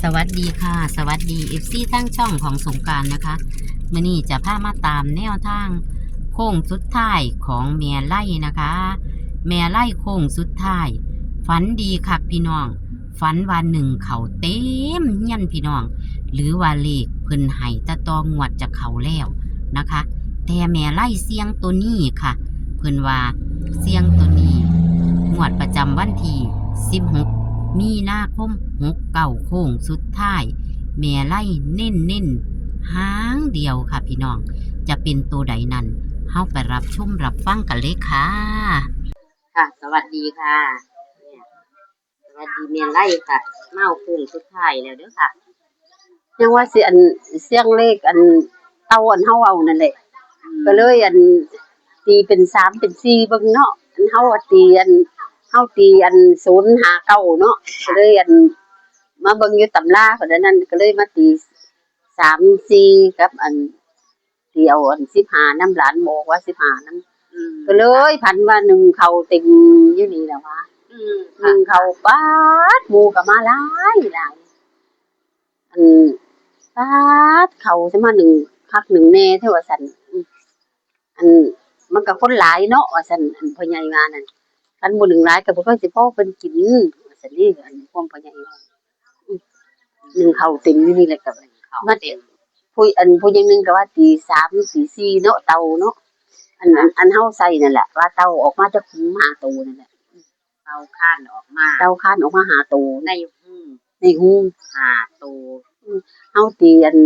สวัสดีค่ะสวัสดีFCทั้งช่องของสงกรานต์นะคะมื้อนี้จะพามาตามแนวทางโค้งสุดท้ายของแม่ไล่นะคะแม่ไล่โค้งสุดท้ายฝันดีคักพี่น้องฝันว่าหนึ่งเขาเต็มเฮียนพี่น้องหรือว่าเลขเพิ่นให้ตะตองวดจะเขาแล้วนะคะแต่แม่ไล่เสียงตัวนี้ค่ะเพิ่นว่าเสียงตัวนี้งวดประจำวันที่16มีนาคม69โค้งสุดท้ายแม่ไล่เน้นหางเดียวค่ะพี่น้องจะเป็นตัวใดนั้นเฮาไปรับชมรับฟังกันเลยค่ะค่ะสวัสดีค่ะสวัสดีแม่ไล่ค่ะเมาโค้งสุดท้ายแล้วเด้อค่ะยังว่าสิอันเสียงเลขอันเตาอันเฮาเอานั่นแหละก็เลยอันตีเป็น3เป็น4เบิ่งเนาะอันเฮาตีอันเฮาตีอัน059เนาะก็เลยอันมาเบิ่งอยู่ตำราก็นั้นก็เลยมาตี3 4กับอันตีเอาอัน15น้ำหลานบอกว่า15น้ำก็เลยพันว่า1เขาเต็มอยู่นี่แหละว่า1เขาป๊าดหมู่ก็มาหลายอันปาดเขาใช่มาหนึ่งคักหนึ่งแน่เท่าว่าสันอันมันก็คนหลายเนาะว่าสันอันพ่อใหญ่มานั่นคันบ่หนึ่งหลายก็บ่ค่อยสิพอเพิ่นกินว่าสันนี่อันความพ่อใหญ่ว่าหนึ่งเขาเต็มอยู่นี่แหละก็มาเต็มผู้ใหญ่นึงก็ว่าตี3ตี4เนาะเตาเนาะอันเฮาใส่นั่นแหละว่าเตาออกมาจะคุมหาตัวนั่นแหละเตาค้านออกมาหาตัวในหูหาตัวเฮาตีอัน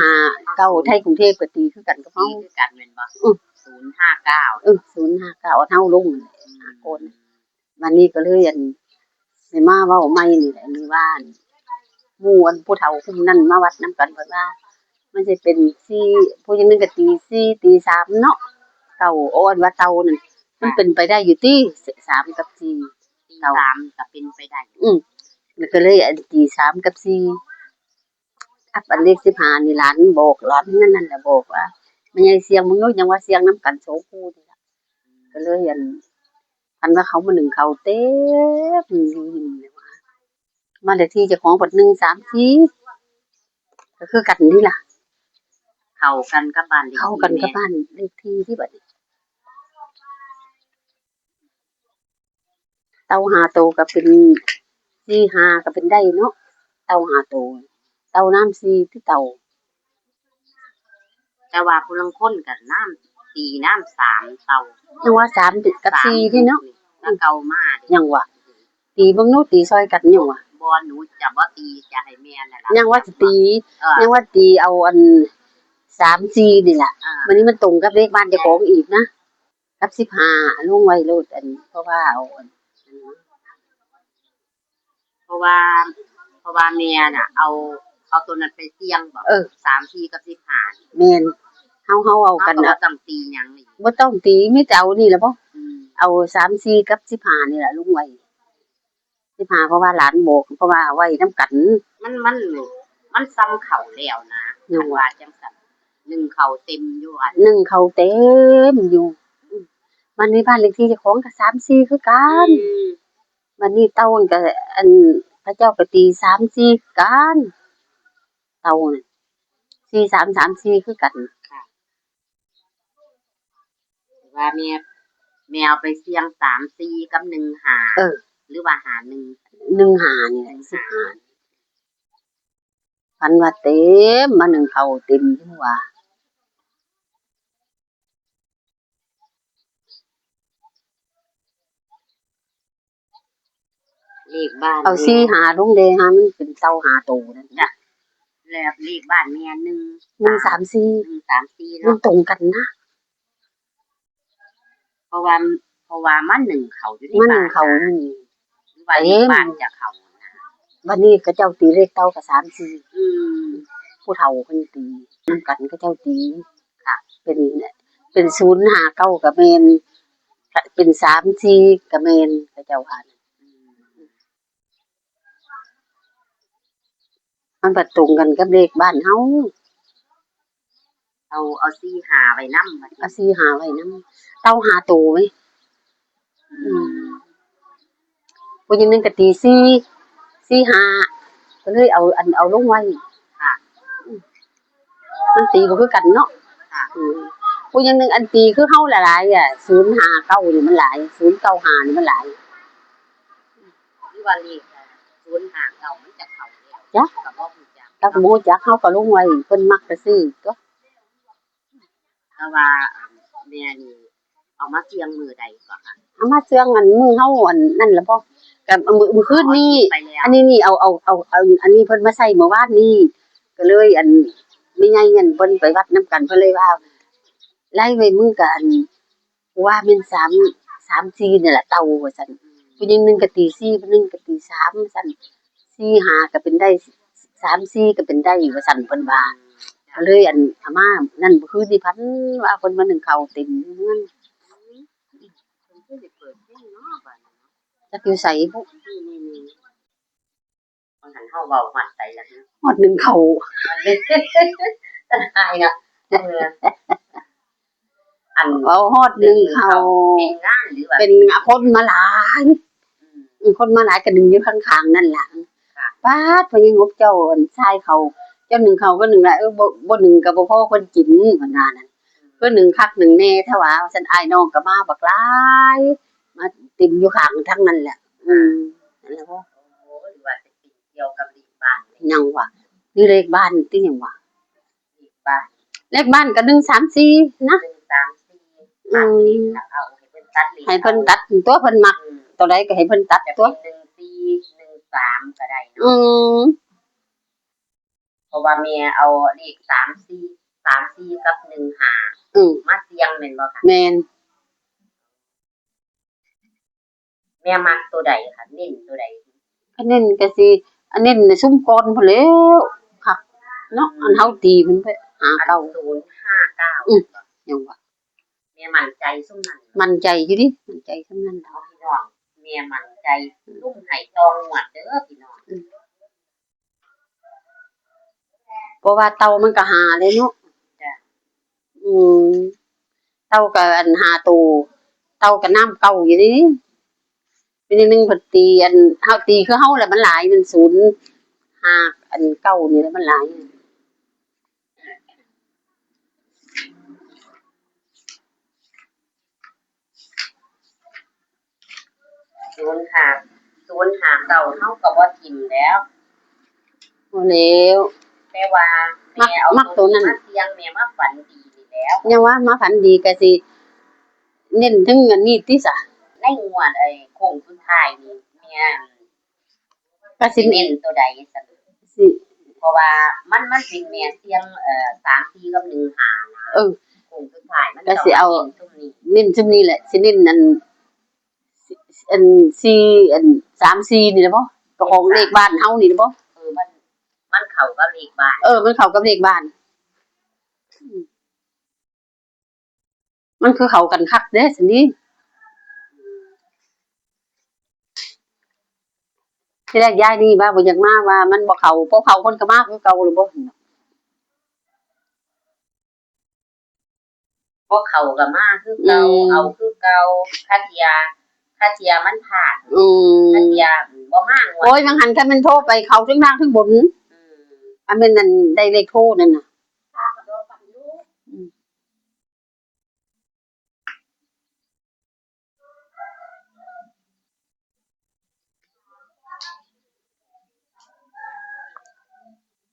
059ไทยกรุงเทพก็ตีคือกันกับเฮาคือกันแม่นบ่059059เฮาลง5คนวันนี้ก็เลยอันสิมาเว้าใหม่นี่แหละมีว่าหมู่อันผู้เฒ่าคุมนั้นมาวัดนํกันเพิ่นว่ามันสิเป็น4ผู้ยังนึงก็ตี4ตี3เนาะเก่าอ่อนว่าเต่านั่นมันเป็นไปได้อยู่ติ3กับ4เต่า3ก็เป็นไปได้แล้วก็เลยอันตี3กับ4อันเลข15นี่หลานบอกหลานนั่นแหละบอกว่ามันใหญ่เสียงมึงนู้ยังว่าเสียงน้ำกันโสคู่นี่ล่ะก็เลยอันว่าเขามา1เขาเต็มอยู่นี่ว่ามาเลขที่เจ้าของบัด134ก็คือกันนี่ล่ะเข้ากันกับบ้านเลขที่บัดนี้เต่า5ตัวก็เป็น45ก็เป็นได้เนาะเต่า5ตัวเต่าน้ำ4ที่เต่าแต่ว่าผู้ลางคนก็น้ำ4น้ำ3เต่ายังว่า3กับ4ที่เนาะเก่ามายังว่าตีเบิ่งโน้ตีซอยกันยังว่าบ่หนูจะบ่ตีจะให้แม่นั่นล่ะยังว่าสิตียังว่าตีเอาอัน3 4นี่ล่ะวันนี้มันตรงกับเลขบ้านเจ้าของอีกนะกับ15ลงไว้โลดอันเพราะว่าเพราะว่าแม่น่ะเอาตัวนั้นไปเสี่ยงบ่3 4กับ15แม่นเฮาเอากันน่ะต้องตีหยังนี่บ่ต้องตีมีแต่เอานี่ล่ะบ่เอา3 4กับ15นี่ล่ะลงไว้15เพราะว่าหลานบอกเพราะว่าเอาไว้นำกันมันซ้ำเข้าแล้วนะคันว่าจังซั่น1เข้าเต็มอยู่อัน1เข้าเต็มอยู่วันนี้บ้านเลขที่เจ้าของก็3 4คือกันวันนี้เต้าก็อันพระเจ้าก็ตี3 4คือกันเต้าน่ะ4 3 3 4คือกันค่ะว่าแม่เอาไปเสี่ยง3 4กับ1 5หรือว่า5 1 5นี่แหละ15พันว่าเต็มมา1เข้าเต็มจังว่าเลขบ้านเอา4 5ลงเด้หามันเป็นเต่า5ตัวนั่นจ้ะแล้วเลขบ้านแม่134มันตรงกันนะเพราะว่ามัน1เข้าอยู่ในบ้านเขานี่บ้านจะเข้านะวันนี้ก็เจ้าตีเลขเต่าก็34ผู้เฒ่าเพิ่นตีนำกันก็เจ้าตีค่ะเป็น059ก็แม่นเป็น34ก็แม่นก็เจ้าว่ามันบ่ตรงกันกับเลขบ้านเฮาเอา4 5ไว้นำเอา4 5ไว้นำเต่า5ตัวมั้ยผู้หญิงนึงก็ตี4 4 5 ก็เลยเอาลงไว้ ค่ะ มันตีบ่คือกันเนาะ ค่ะ ผู้อย่างหนึงอันตีคือเฮาหลายๆอ่ะ059นี่มันหลาย095นี่มันหลาย หรือว่าเลข059มันจะเข้าแล้ว จ๊ะ ก็บ่รู้จัก ถ้าบ่รู้จักเฮาก็ลงไว้เพิ่นมักจะซื้อก็ แต่ว่าแม่นี่เอามาเสี่ยงมือใดก็ค่ะ เอามาเสื่องอันมือเฮาอันนั่นล่ะบ่ก็มื้อคืนนี้ ไปแล้ว อันนี้นี่เอาอันนี้เพิ่นมาใส่เมื่อวานนี้ก็เลยอันมีไงเงินเพิ่นไปวัดนํกันเพิ่นเลยว่าไล่ไว้มึงก็อันว่าเป็น3 4นี่แหละเต่าว่าซั่นผู้หญิงหนึงก็ตี4ผู้หนึงก็ตี3ว่าซั่น4 5ก็เป็นได้3 4ก็เป็นได้ว่าซั่นเพิ่นว่าก็เลยอันอาม่านั่นคือสิพันว่าเพิ่นมานึ่งข้าวเต็มเฮือน เพิ่นคือสิเปิดเพลงเนาะบัดนี้เนาะ จักอยู่ไสพุ นี่ๆมันหันเฮาเว้าฮอดไสล่ะฮะ ฮอดนึ่งข้าว มันเลยตายเนาะอัน เอาฮอดนึ่งข้าว เป็นงานหรือว่า เป็นคนมาหลายคนมาหลายก็นึ่งอยู่ข้างๆนั่นล่ะป๊าดเพิ่นยังงบเจ้าอันชายเขาเจ้านึ่งข้าวก็นึ่งละบ่นึ่งก็บ่พอเพิ่นกินเพิ่นว่านั่นคือนึ่งคักนึ่งแน่ถ้าว่าซั่นอ้ายน้องก็มาบักหลายมาติ่มอยู่ข้างทั้งนั้นแหละนั่นแหละบ่ โอ้หรือว่าจะเป็นเกี่ยวกับเลขบ้าน ยังว่านี่เลขบ้านติหยังวะ เลขบ้าน เลขบ้านก็134นะ 134ตัดเลขแล้วเอาให้เพิ่นตัดเลข ให้เพิ่นตัดตัวเพิ่นมักตัวใดก็ให้เพิ่นตัด จะ ตัว เป็น1413ก็ได้เนาะ อืม เพราะว่าแม่เอาเลข34กับ15มาเสี่ยงแม่นบ่คะ แม่น แม่มักตัวใดคะเน้นตัวใด อันนั้นก็สิอันนั้นน่ะซุ่มก่อนพุ่นแหล้วครับเนาะอันเฮาตีเพิ่นไปหา อัน เก่า 059 ยังว่า แม่มั่นใจซุ่มนั้น มั่นใจอยู่ดิมั่นใจซำนั้น เอาพี่น้องแม่มั่นใจลุ่มไห้ตองหวดเด้อพี่น้อง เพราะว่าเต่ามันก็หาเลยเนาะ จ้ะ อืมเต่าก็อันหาตัวเต่าก็น้ำเก่าอยู่ดิเป็นนึงเพิ่นตีอันเฮาตีคือเฮาแหละมันหลายมัน05อันเก่านี่แหละมันหลาย 059เฮาก็บ่ทิ่มแล้ว บ่แล้ว แต่ว่าแม่เอา มักตัวนั้น มาเสี่ยงแม่มาฝันดีนี่แล้ว ยังว่ามาฝันดีก็สิเน้นถึงอันนี้ติซะ ในงวดโค้งสุดท้ายนี่แม่ ก็สิ สิเน้นตัวใดซั่น สิ เพราะว่ามันเป็นแม่เสี่ยง34กับ15นะ เออ โค้งสุดท้ายมัน ก็สิเอา ตรงนี้ เน้นซุมนี้แหละสิเน้นอัน4อัน3 4นี่แหละบ่ก็ของเลขบ้านเฮานี่แหละบ่ มันเข้ากับเลขบ้าน มันเข้ากับเลขบ้านมันคือเข้ากันคักเด้ซั่นนี่ที่แรกยายนี่ว่าบ่อยากมาว่ามันบ่เข้าบ่เข้าคนก็มาคือเก่าหรือบ่ พวกเขาก็มาคือเก่าเอาคือเก่าคาเทียมันผ่านคาเทียบ่มางวด โอ้ยบางหันคันมันโทรไปเข้าถึงทางถึงบนอันเป็นนั่นได้เลขโทรนั่นน่ะ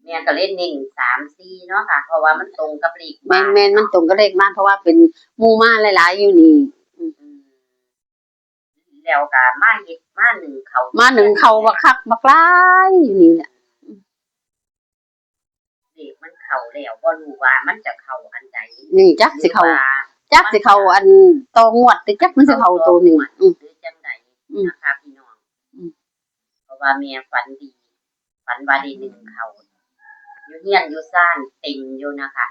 แม่ก็เล่นนิ่ง3-4เนาะค่ะเพราะว่ามันตรงกับเลข แม่นมันตรงกับเลขบ้านเพราะว่าเป็นหมู่มาหลายๆอยู่นี่ แล้วก็มาเฮ็ดมาหนึ่งเขา มาหนึ่งเข้าบักคักบักหลายอยู่นี่แหละ เลขมันเข้าแล้วบ่รู้ว่ามันจะเข้าอันใด นี่จักสิเข้าอันตองวดแต่จักมันสิเข้าตัวหนึง หรือจังไดนะคะพี่น้องเพราะว่าแม่ฝันดีฝันว่าได้หนึ่งเขาอยู่เฮียนอยู่ซ่านเต็มอยู่นะคะ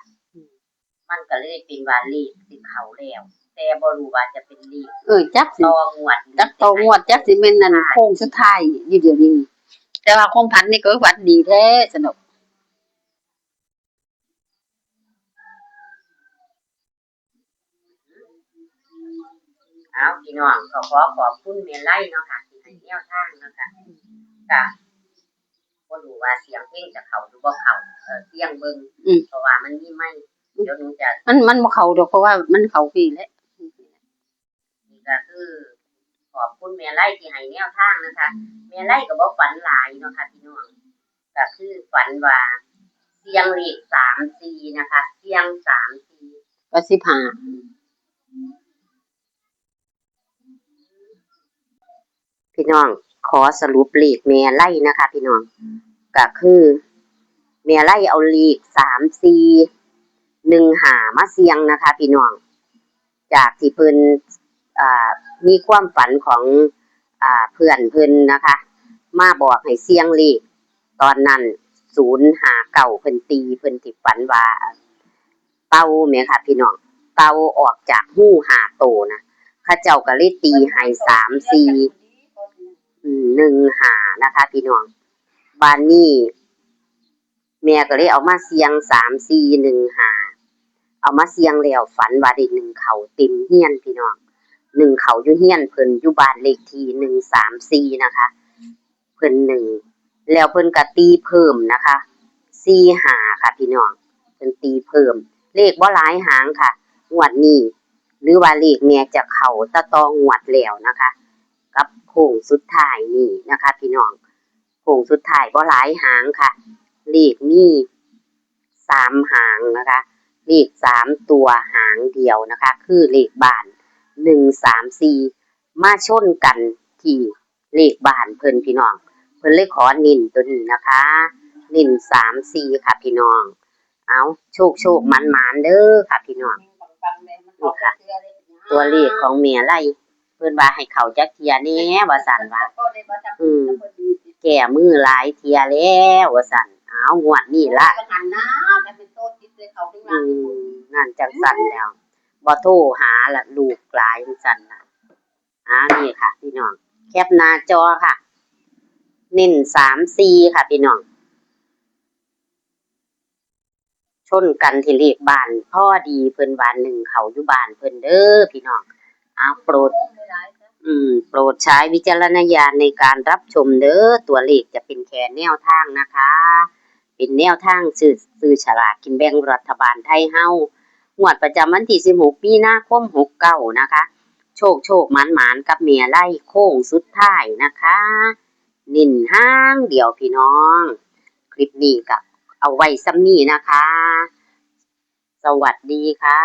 มันก็เลยเป็นว่าเลขสิเข้าแล้วแต่บ่รู้ว่าจะเป็นเลข จักสิ ตองวด จักตองวดจักสิแม่นนั่นโค้งสุดท้ายอยู่เดี๋ยวนี้แต่ว่าคงพันนี่ก็ฝันดีแท้สนุก เอาพี่น้องก็ขอบคุณแม่ไล่เนาะค่ะที่ให้แนวทางเนาะค่ะก็ บ่รู้ว่าเสียงเพลงจะเข้าหรือบ่เข้าเสียงเบิ่งเพราะว่ามันมีไมค์เดี๋ยวหนูจะ มันบ่เข้าดอกเพราะว่ามันเข้าฟรีแล้ว นี่ก็คือขอบคุณแม่ไร่ที่ให้แนวทางนะคะแม่ไร่ก็บ่ฝันหลายเนาะค่ะพี่น้องก็คือฝันว่าเสียงเลข3-4นะคะเสียง3-4 ก็15พี่น้องขอสรุปเลขแม่ไร่นะคะพี่น้องก็คือแม่ไร่เอาเลข3415มาเสี่ยงนะคะพี่น้องจากที่เพิ่นมีความฝันของเพื่อนเพิ่นนะคะมาบอกให้เสี่ยงเลขตอนนั้น059เพิ่นตีเพิ่นที่ฝันว่าเต่าแม่ค่ะพี่น้องเต่าออกจากหู5โตนะเขาเจ้าก็เลยตีให้3415นะคะพี่น้องบ้านนี้แม่ก็เลยเอามาเสี่ยง3415เอามาเสี่ยงแล้วฝันว่าได้1เขาเต็มเฮียนพี่น้อง1เขาอยู่เฮียนเพิ่นอยู่บ้านเลขที่134นะคะเพิ่น1แล้วเพิ่นก็ตีเพิ่มนะคะ45ค่ะพี่น้องเพิ่นตีเพิ่มเลขบ่หลายหางค่ะงวดนี้หรือว่าเลขแม่จะเข้าตะตองวดแล้วนะคะกับโค้งสุดท้ายนี่นะคะพี่น้องโค้งสุดท้ายบ่หลายหางค่ะเลขมี3หางนะคะเลข3ตัวหางเดียวนะคะคือเลขบ้าน134มาชนกันที่เลขบ้านเพิ่นพี่น้องเพิ่นเลยขอเน้นตัวนี้นะคะเน้น34ค่ะพี่น้องเอาโชคหมานๆเด้อค่ะพี่น้องนี่ค่ะตัวเลขของแม่ไร่เพิ่นว่าให้เข้าจักเที่ยแหน่ว่าซั่นว่าแก้มือหลายเที่ยแล้วว่าซั่นเอางวดนี้ล่ะนั่นจังซั่นแล้วบ่โทรหาละลูกหลายจังซั่นน่ะนี่ค่ะพี่น้องแคปหน้าจอค่ะเน้น34ค่ะพี่น้องชนกันที่เลขบ้านพอดีเพิ่นว่า1เขาอยู่บ้านเพิ่นเด้อพี่น้องโปรดใช้วิจารณญาณในการรับชมเด้อตัวเลขจะเป็นแค่แนวทางนะคะเป็นแนวทางซื้อฉลากกินแบ่งรัฐบาลไทยเฮางวดประจำวันที่16มีนาคม69นะคะโชคหมานๆกับแม่ไร่โค้งสุดท้ายนะคะนิ่นห้างเดียวพี่น้องคลิปนี้ก็เอาไว้ซ้ำนี้นะคะสวัสดีค่ะ